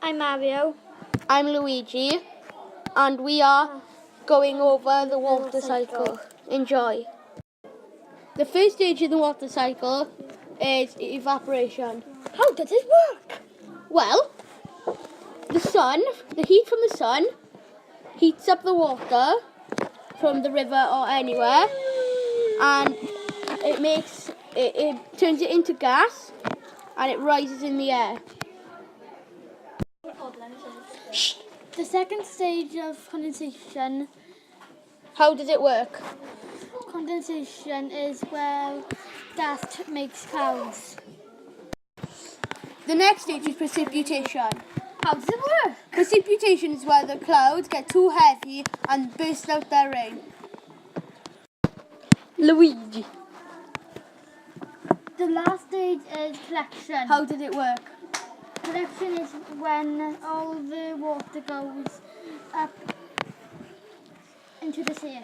I'm Mario. I'm Luigi, and we are going over the water cycle. Enjoy. The first stage of the water cycle is evaporation. How does it work? Well, the heat from the sun heats up the water from the river or anywhere, and it turns it into gas, and it rises in the air. The second stage of condensation. How does it work? Condensation is where gas makes clouds. The next stage is precipitation. How does it work? Precipitation is where the clouds get too heavy and burst out their rain. Luigi. The last stage is collection. How did it work? Collection is when all the water goes up into the sea.